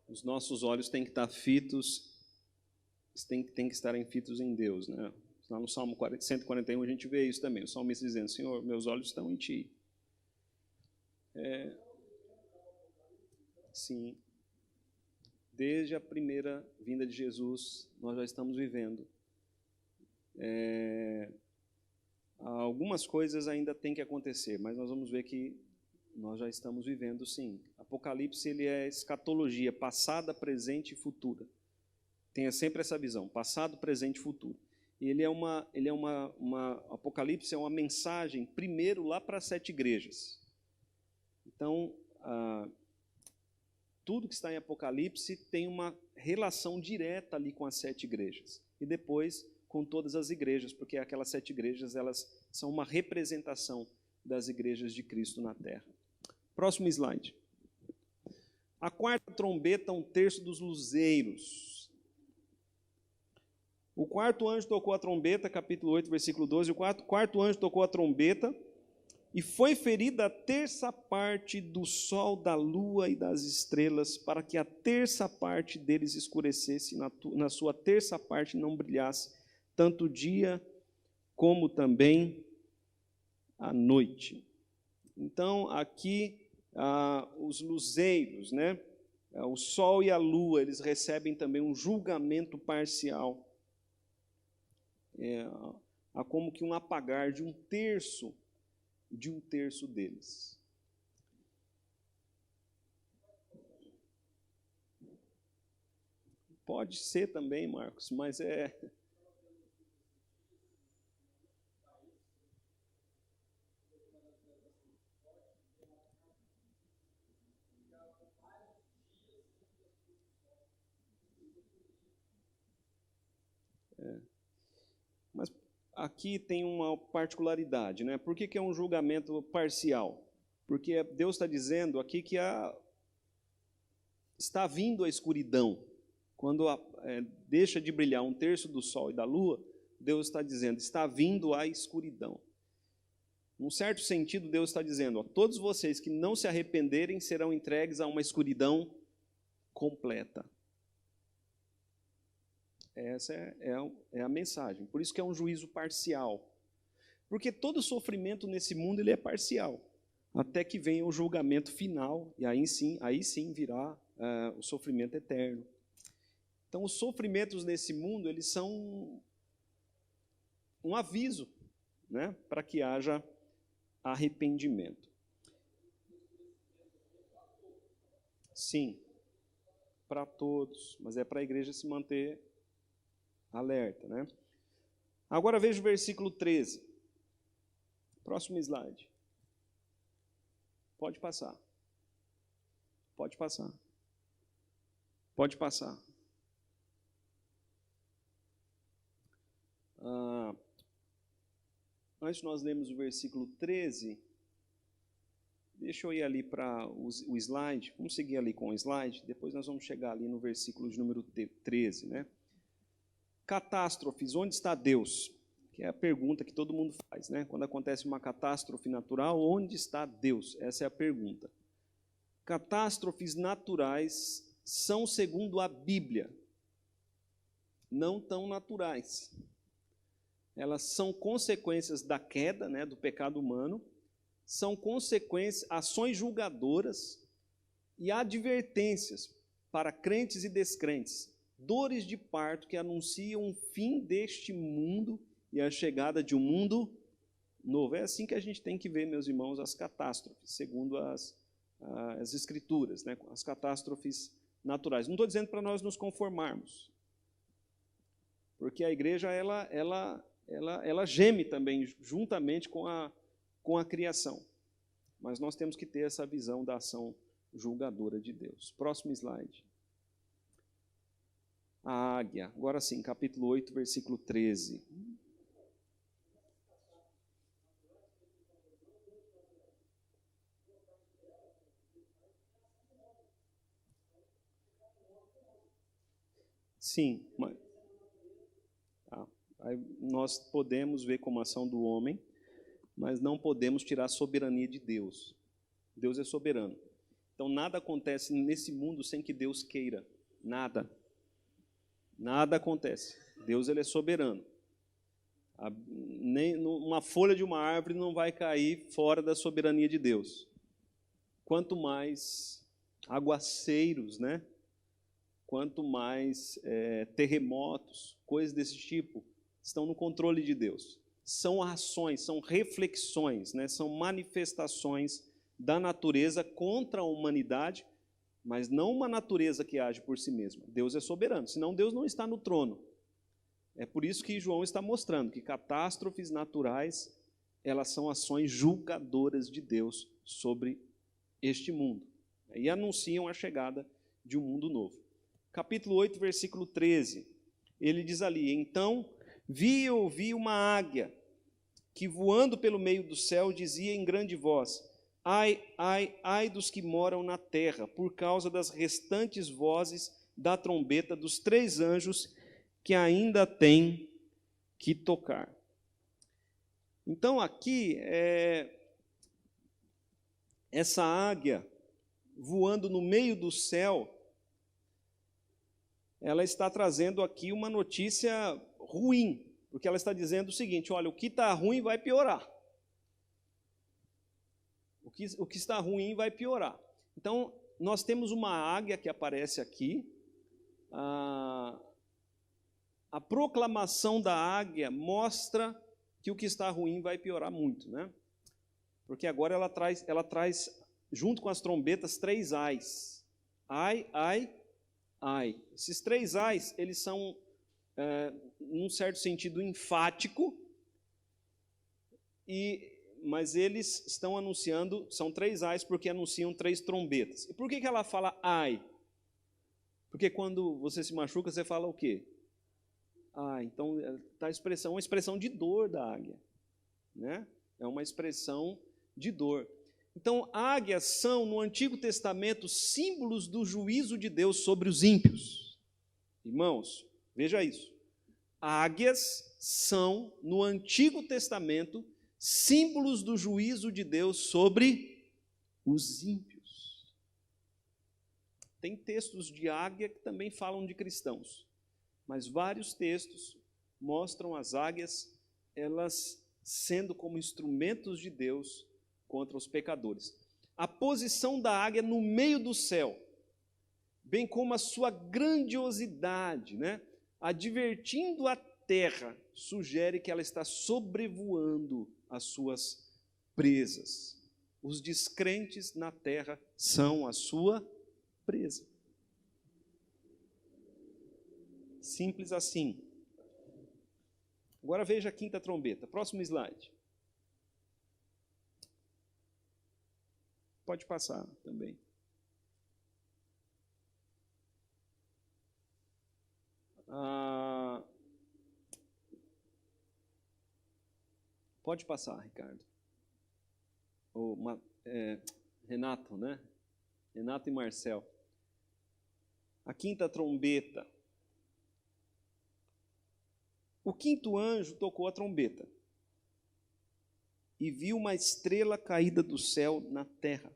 Os nossos olhos têm que estar fitos, têm que estarem fitos em Deus, né? Lá no Salmo 141 a gente vê isso também, o salmista dizendo, Senhor, meus olhos estão em Ti. Sim. Desde a primeira vinda de Jesus, nós já estamos vivendo. Algumas coisas ainda têm que acontecer, mas nós vamos ver que nós já estamos vivendo, sim. Apocalipse, ele é escatologia, passada, presente e futura. Tenha sempre essa visão, passado, presente e futuro. E Apocalipse é uma mensagem, primeiro, lá para as 7 igrejas. Então, tudo que está em Apocalipse tem uma relação direta ali com as 7 igrejas. E depois com todas as igrejas, porque aquelas 7 igrejas, elas são uma representação das igrejas de Cristo na terra. Próximo slide. A 4ª trombeta, 1/3 dos luzeiros. O 4º anjo tocou a trombeta, capítulo 8, versículo 12. O 4º anjo tocou a trombeta, e foi ferida a 1/3 parte do sol, da lua e das estrelas, para que a 1/3 parte deles escurecesse, na sua 1/3 parte não brilhasse, tanto o dia como também a noite. Então, aqui, os luzeiros, né? O sol e a lua, eles recebem também um julgamento parcial. Há como que um apagar de 1/3 deles. Pode ser também, Marcos, mas Mas aqui tem uma particularidade, né? Por que é um julgamento parcial? Porque Deus está dizendo aqui que está vindo a escuridão. Quando deixa de brilhar 1/3 do sol e da lua, Deus está dizendo, está vindo a escuridão. Num certo sentido, Deus está dizendo, todos vocês que não se arrependerem serão entregues a uma escuridão completa. Essa é a mensagem. Por isso que é um juízo parcial. Porque todo sofrimento nesse mundo ele é parcial. Até que venha o julgamento final, e aí sim virá o sofrimento eterno. Então, os sofrimentos nesse mundo, eles são um aviso, né, para que haja arrependimento. Sim, para todos, mas é para a igreja se manter alerta, né? Agora veja o versículo 13. Próximo slide. Pode passar. Pode passar. Pode passar. Antes nós lemos o versículo 13. Deixa eu ir ali para o slide. Vamos seguir ali com o slide. Depois nós vamos chegar ali no versículo de número 13, né? Catástrofes, onde está Deus? Que é a pergunta que todo mundo faz, né? Quando acontece uma catástrofe natural, onde está Deus? Essa é a pergunta. Catástrofes naturais são, segundo a Bíblia, não tão naturais. Elas são consequências da queda, né, do pecado humano, são consequências, ações julgadoras e advertências para crentes e descrentes, dores de parto que anunciam o fim deste mundo e a chegada de um mundo novo. É assim que a gente tem que ver, meus irmãos, as catástrofes, segundo as Escrituras, né, as catástrofes naturais. Não estou dizendo para nós nos conformarmos, porque a igreja ela geme também juntamente com a criação. Mas nós temos que ter essa visão da ação julgadora de Deus. Próximo slide. A águia. Agora sim, capítulo 8, versículo 13. Sim, mas aí nós podemos ver como ação do homem, mas não podemos tirar a soberania de Deus. Deus é soberano. Então nada acontece nesse mundo sem que Deus queira. Nada. Nada acontece. Deus ele é soberano. Nem uma folha de uma árvore não vai cair fora da soberania de Deus. Quanto mais aguaceiros, né? Quanto mais terremotos, coisas desse tipo, estão no controle de Deus. São ações, são reflexões, né? São manifestações da natureza contra a humanidade, mas não uma natureza que age por si mesma. Deus é soberano, senão Deus não está no trono. É por isso que João está mostrando que catástrofes naturais, elas são ações julgadoras de Deus sobre este mundo. E anunciam a chegada de um mundo novo. Capítulo 8, versículo 13. Ele diz ali: então vi e ouvi uma águia que voando pelo meio do céu dizia em grande voz: ai, ai, ai dos que moram na terra, por causa das restantes vozes da trombeta dos 3 anjos que ainda têm que tocar. Então aqui, essa águia voando no meio do céu, ela está trazendo aqui uma notícia ruim, porque ela está dizendo o seguinte: olha, o que está ruim vai piorar. O que está ruim vai piorar. Então, nós temos uma águia que aparece aqui. A proclamação da águia mostra que o que está ruim vai piorar muito, né? Porque agora ela traz junto com as trombetas 3 ais. Ai, ai, ai. Esses 3 ais, eles são, num certo sentido, enfático, mas eles estão anunciando, são 3 ais porque anunciam 3 trombetas. E por que ela fala ai? Porque quando você se machuca, você fala o quê? Ah, então está uma expressão de dor da águia, né? É uma expressão de dor. Então, águias são, no Antigo Testamento, símbolos do juízo de Deus sobre os ímpios. Irmãos, veja isso. Águias são, no Antigo Testamento, símbolos do juízo de Deus sobre os ímpios. Tem textos de águia que também falam de cristãos, mas vários textos mostram as águias, elas sendo como instrumentos de Deus contra os pecadores. A posição da águia no meio do céu, bem como a sua grandiosidade, né, advertindo a terra, sugere que ela está sobrevoando as suas presas. Os descrentes na terra são a sua presa. Simples assim. Agora veja a 5ª trombeta. Próximo slide. Pode passar também. Pode passar, Ricardo. Renato, né? Renato e Marcel. A 5ª trombeta. O 5º anjo tocou a trombeta e viu uma estrela caída do céu na terra.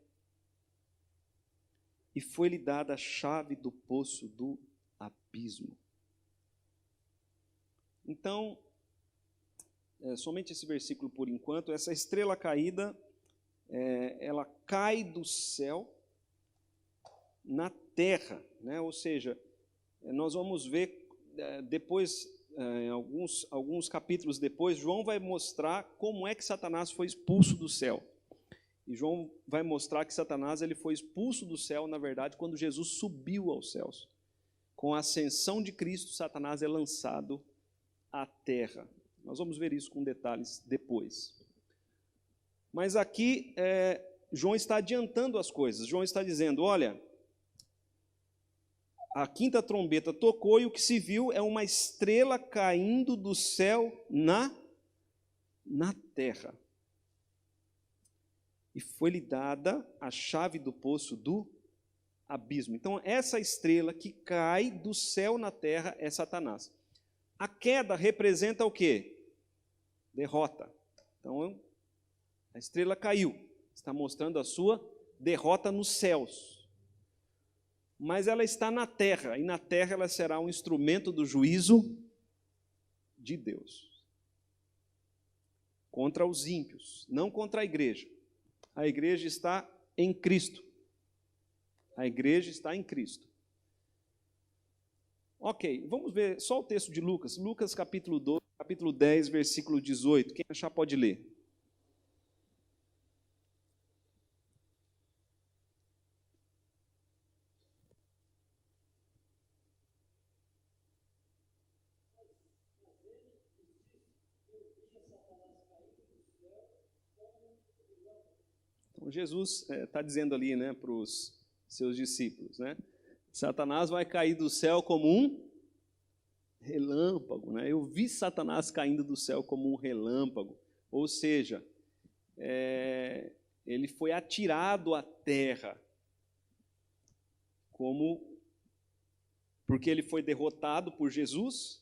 E foi-lhe dada a chave do poço do abismo. Então, somente esse versículo por enquanto. Essa estrela caída, ela cai do céu na terra, né? Ou seja, nós vamos ver depois, alguns capítulos depois, João vai mostrar como é que Satanás foi expulso do céu. E João vai mostrar que Satanás ele foi expulso do céu, na verdade, quando Jesus subiu aos céus. Com a ascensão de Cristo, Satanás é lançado à terra. Nós vamos ver isso com detalhes depois. Mas aqui, João está adiantando as coisas. João está dizendo, olha, a quinta trombeta tocou e o que se viu é uma estrela caindo do céu na terra. E foi-lhe dada a chave do poço do abismo. Então, essa estrela que cai do céu na terra é Satanás. A queda representa o quê? Derrota. Então, a estrela caiu. Está mostrando a sua derrota nos céus. Mas ela está na terra, e na terra ela será um instrumento do juízo de Deus. Contra os ímpios, não contra a igreja. A igreja está em Cristo. A igreja está em Cristo. Ok, vamos ver só o texto de Lucas. Lucas capítulo 12, capítulo 10, versículo 18. Quem achar pode ler. Então, Jesus está dizendo ali, né, para os seus discípulos, né? Satanás vai cair do céu como um relâmpago, né? Eu vi Satanás caindo do céu como um relâmpago, ou seja, ele foi atirado à terra, porque ele foi derrotado por Jesus.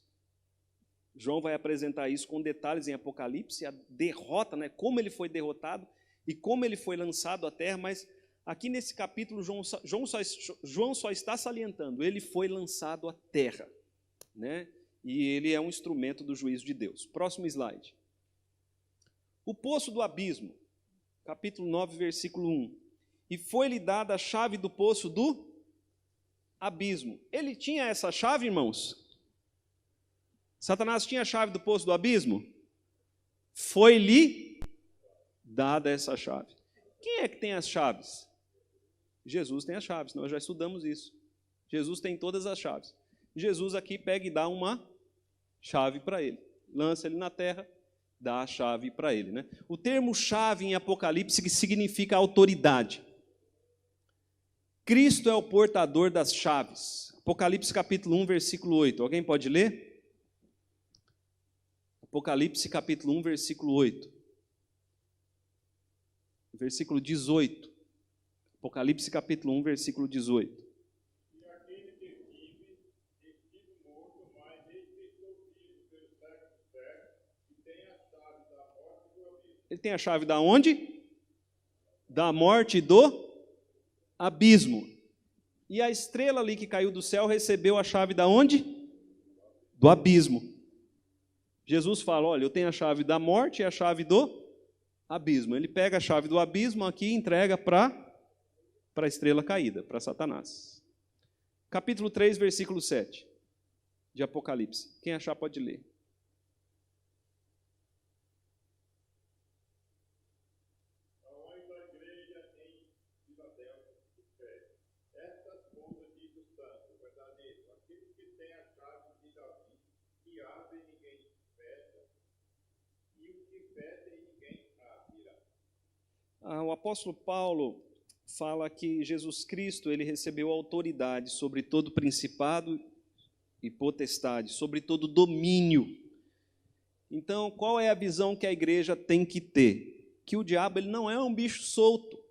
João vai apresentar isso com detalhes em Apocalipse, a derrota, né? Como ele foi derrotado e como ele foi lançado à terra, mas aqui nesse capítulo João só está salientando, ele foi lançado à terra, né? E ele é um instrumento do juízo de Deus. Próximo slide. O poço do abismo, capítulo 9, versículo 1. E foi-lhe dada a chave do poço do abismo. Ele tinha essa chave, irmãos? Satanás tinha a chave do poço do abismo? Foi-lhe dada essa chave. Quem é que tem as chaves? Jesus tem as chaves, nós já estudamos isso. Jesus tem todas as chaves. Jesus aqui pega e dá uma chave para ele. Lança ele na terra, dá a chave para ele, né? O termo chave em Apocalipse que significa autoridade. Cristo é o portador das chaves. Apocalipse capítulo 1, versículo 8. Alguém pode ler? Apocalipse capítulo 1, versículo 8. Versículo 18. Apocalipse capítulo 1, versículo 18. E aquele que vive, estive morto, mas ressuscitou vivo pelo século dos séculos, e tem a chave da morte e do abismo. Ele tem a chave da onde? Da morte e do abismo. E a estrela ali que caiu do céu recebeu a chave da onde? Do abismo. Jesus fala, olha, eu tenho a chave da morte e a chave do abismo. Ele pega a chave do abismo aqui e entrega para a estrela caída, para Satanás. Capítulo 3, versículo 7 de Apocalipse. Quem achar pode ler. Ao anjo da igreja em Filadélfia, escreve: estas coisas diz o santo, o verdadeiro, aquele que tem a chave de Davi, que abre e ninguém fecha, e o que fecha e ninguém abrirá. O apóstolo Paulo fala que Jesus Cristo ele recebeu autoridade sobre todo principado e potestade, sobre todo domínio. Então, qual é a visão que a igreja tem que ter? Que o diabo ele não é um bicho solto.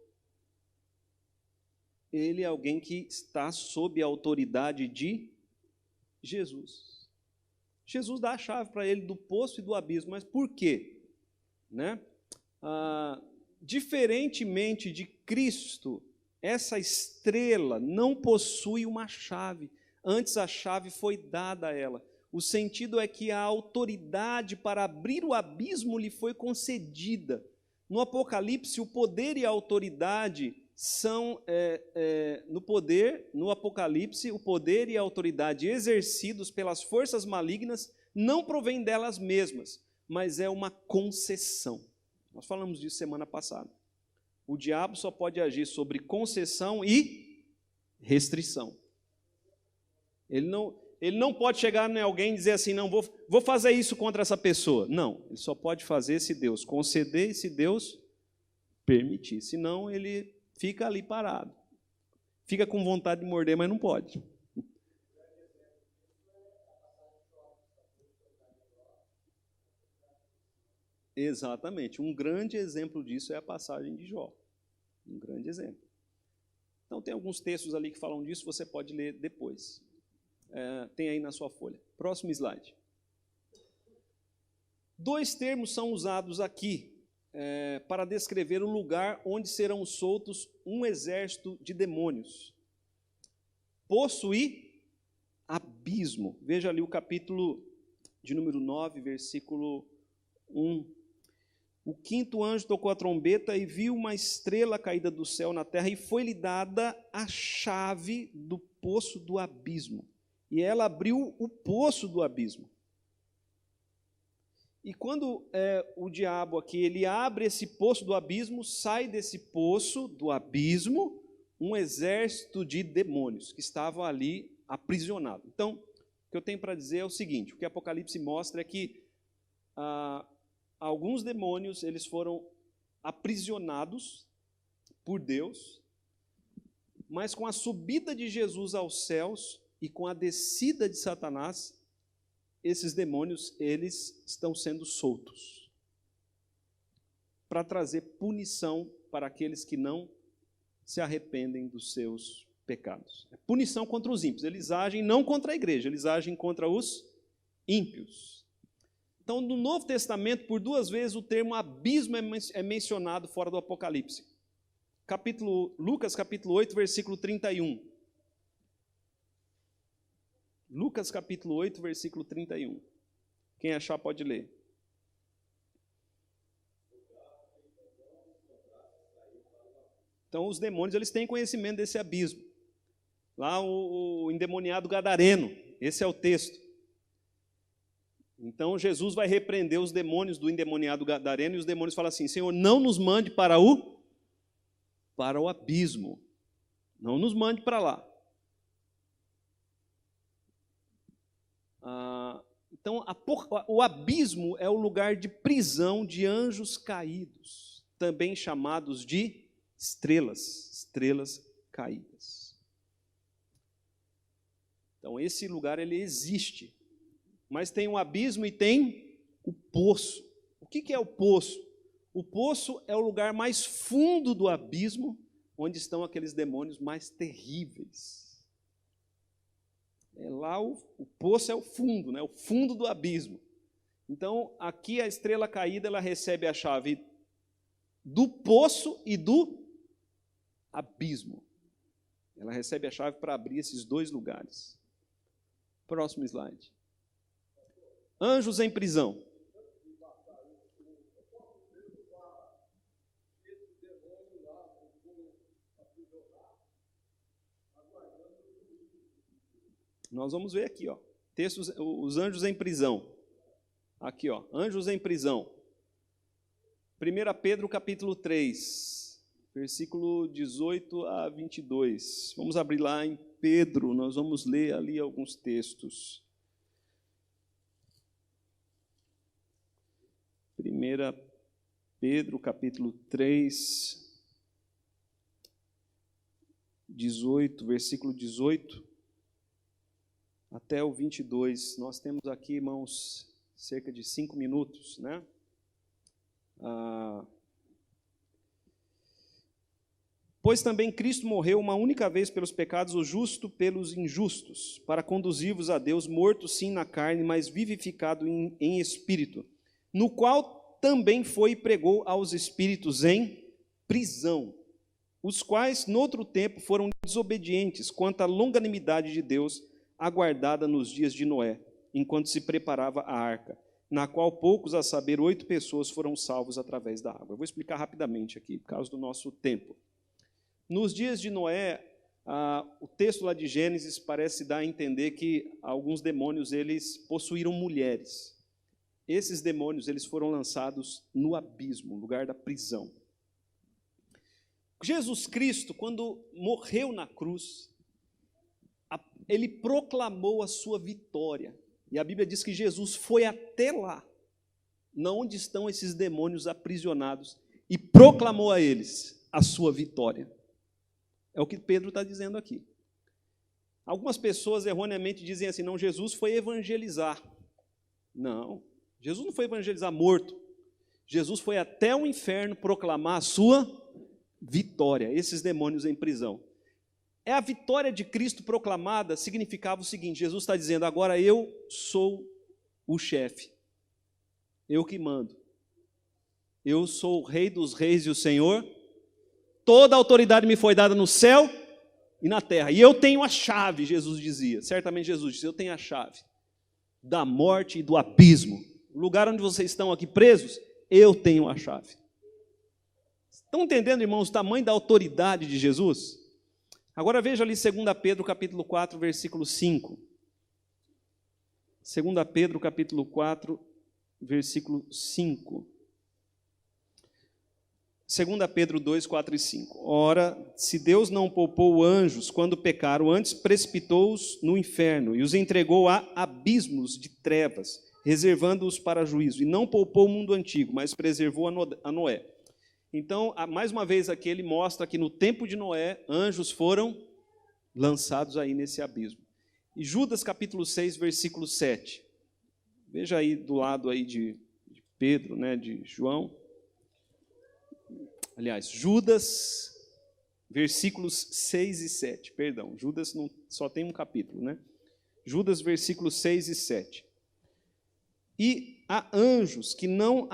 Ele é alguém que está sob a autoridade de Jesus. Jesus dá a chave para ele do poço e do abismo, mas por quê? Né? Diferentemente de Cristo, essa estrela não possui uma chave. Antes a chave foi dada a ela. O sentido é que a autoridade para abrir o abismo lhe foi concedida. No Apocalipse, o poder e a autoridade são, no Apocalipse, o poder e a autoridade exercidos pelas forças malignas não provém delas mesmas, mas é uma concessão. Nós falamos disso semana passada. O diabo só pode agir sobre concessão e restrição. Ele não pode chegar em alguém e dizer assim, não, vou fazer isso contra essa pessoa. Não, ele só pode fazer se Deus conceder e se Deus permitir. Senão ele fica ali parado. Fica com vontade de morder, mas não pode. Exatamente. Um grande exemplo disso é a passagem de Jó. Um grande exemplo. Então, tem alguns textos ali que falam disso, você pode ler depois. Tem aí na sua folha. Próximo slide. 2 termos são usados aqui para descrever o lugar onde serão soltos um exército de demônios. Poço e abismo. Veja ali o capítulo de número 9, versículo 1. O 5º anjo tocou a trombeta e viu uma estrela caída do céu na terra, e foi-lhe dada a chave do poço do abismo. E ela abriu o poço do abismo. E quando o diabo aqui, ele abre esse poço do abismo, sai desse poço do abismo um exército de demônios que estavam ali aprisionados. Então, o que eu tenho para dizer é o seguinte, o que Apocalipse mostra é que alguns demônios, eles foram aprisionados por Deus, mas com a subida de Jesus aos céus e com a descida de Satanás, esses demônios, eles estão sendo soltos para trazer punição para aqueles que não se arrependem dos seus pecados. É punição contra os ímpios. Eles agem não contra a igreja, eles agem contra os ímpios. Então, no Novo Testamento, por 2 vezes, o termo abismo é mencionado fora do Apocalipse. Lucas, capítulo 8, versículo 31. Lucas, capítulo 8, versículo 31. Quem achar pode ler. Então, os demônios, eles têm conhecimento desse abismo. Lá, o endemoniado gadareno, esse é o texto. Então, Jesus vai repreender os demônios do endemoniado gadareno, e os demônios falam assim, Senhor, não nos mande para o abismo. Não nos mande para lá. Então, o abismo é o lugar de prisão de anjos caídos, também chamados de estrelas caídas. Então, esse lugar, ele existe. Mas tem um abismo e tem o poço. O que é o poço? O poço é o lugar mais fundo do abismo, onde estão aqueles demônios mais terríveis. Lá o poço é o fundo, né? O fundo do abismo. Então, aqui a estrela caída, ela recebe a chave do poço e do abismo. Ela recebe a chave para abrir esses 2 lugares. Próximo slide. Anjos em prisão. Nós vamos ver aqui, ó, textos, os anjos em prisão. Aqui, ó, anjos em prisão. 1 Pedro capítulo 3, versículo 18 a 22. Vamos abrir lá em Pedro, nós vamos ler ali alguns textos. 1 Pedro capítulo 3, 18, versículo 18 até o 22. Nós temos aqui, irmãos, cerca de 5 minutos, né? Pois também Cristo morreu uma única vez pelos pecados, o justo pelos injustos, para conduzir-vos a Deus, morto sim na carne, mas vivificado em espírito, no qual também foi e pregou aos espíritos em prisão, os quais, noutro tempo, foram desobedientes quanto à longanimidade de Deus, aguardada nos dias de Noé, enquanto se preparava a arca, na qual poucos, a saber, 8 pessoas foram salvos através da água. Eu vou explicar rapidamente aqui, por causa do nosso tempo. Nos dias de Noé, o texto lá de Gênesis parece dar a entender que alguns demônios, eles possuíram mulheres. Esses demônios, eles foram lançados no abismo, lugar da prisão. Jesus Cristo, quando morreu na cruz, ele proclamou a sua vitória. E a Bíblia diz que Jesus foi até lá, onde estão esses demônios aprisionados, e proclamou a eles a sua vitória. É o que Pedro está dizendo aqui. Algumas pessoas erroneamente dizem assim, não, Jesus foi evangelizar. Não, Jesus não foi evangelizar morto. Jesus foi até o inferno proclamar a sua vitória, esses demônios em prisão. É a vitória de Cristo proclamada, significava o seguinte, Jesus está dizendo, agora eu sou o chefe, eu que mando, eu sou o Rei dos reis e o Senhor, toda a autoridade me foi dada no céu e na terra, e eu tenho a chave, Jesus dizia, certamente Jesus disse, eu tenho a chave da morte e do abismo, o lugar onde vocês estão aqui presos, eu tenho a chave. Estão entendendo, irmãos, o tamanho da autoridade de Jesus? Agora veja ali 2 Pedro capítulo 4, versículo 5. 2 Pedro capítulo 4, versículo 5. 2 Pedro 2, 4 e 5. Ora, se Deus não poupou anjos quando pecaram, antes precipitou-os no inferno e os entregou a abismos de trevas, reservando-os para juízo. E não poupou o mundo antigo, mas preservou a Noé. Então, mais uma vez aqui, ele mostra que no tempo de Noé, anjos foram lançados aí nesse abismo. E Judas capítulo 6, versículo 7. Veja aí do lado aí de Pedro, né, de João. Aliás, Judas, versículos 6 e 7. Perdão, Judas não, só tem um capítulo, né? Judas, versículos 6 e 7. E há anjos que não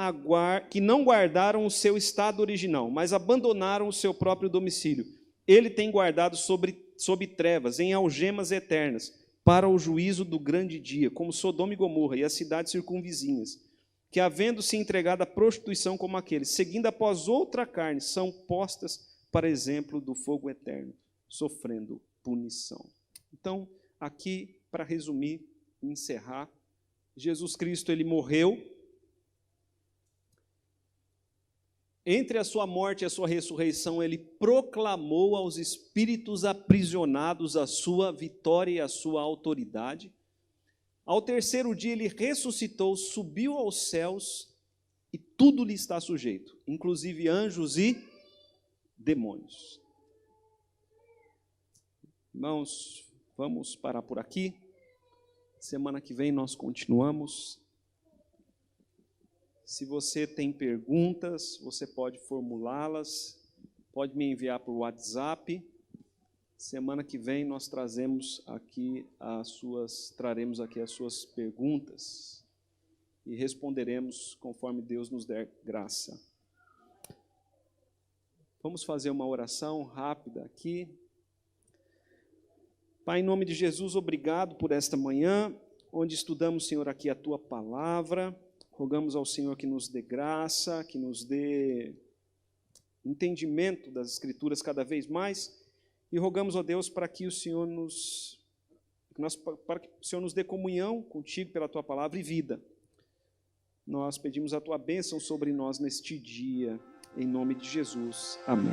guardaram o seu estado original, mas abandonaram o seu próprio domicílio. Ele tem guardado sob trevas, em algemas eternas, para o juízo do grande dia, como Sodoma e Gomorra e as cidades circunvizinhas, que, havendo se entregado à prostituição como aqueles, seguindo após outra carne, são postas para exemplo do fogo eterno, sofrendo punição. Então, aqui, para resumir e encerrar, Jesus Cristo, ele morreu. Entre a sua morte e a sua ressurreição, ele proclamou aos espíritos aprisionados a sua vitória e a sua autoridade. Ao terceiro dia, ele ressuscitou, subiu aos céus e tudo lhe está sujeito, inclusive anjos e demônios. Irmãos, vamos parar por aqui. Semana que vem nós continuamos. Se você tem perguntas, você pode formulá-las, pode me enviar por WhatsApp. Semana que vem nós traremos aqui as suas perguntas e responderemos conforme Deus nos der graça. Vamos fazer uma oração rápida aqui. Pai, em nome de Jesus, obrigado por esta manhã, onde estudamos, Senhor, aqui a Tua palavra. Rogamos ao Senhor que nos dê graça, que nos dê entendimento das Escrituras cada vez mais. E rogamos, ó Deus, para que o Senhor nos dê comunhão contigo pela Tua palavra e vida. Nós pedimos a Tua bênção sobre nós neste dia, em nome de Jesus. Amém.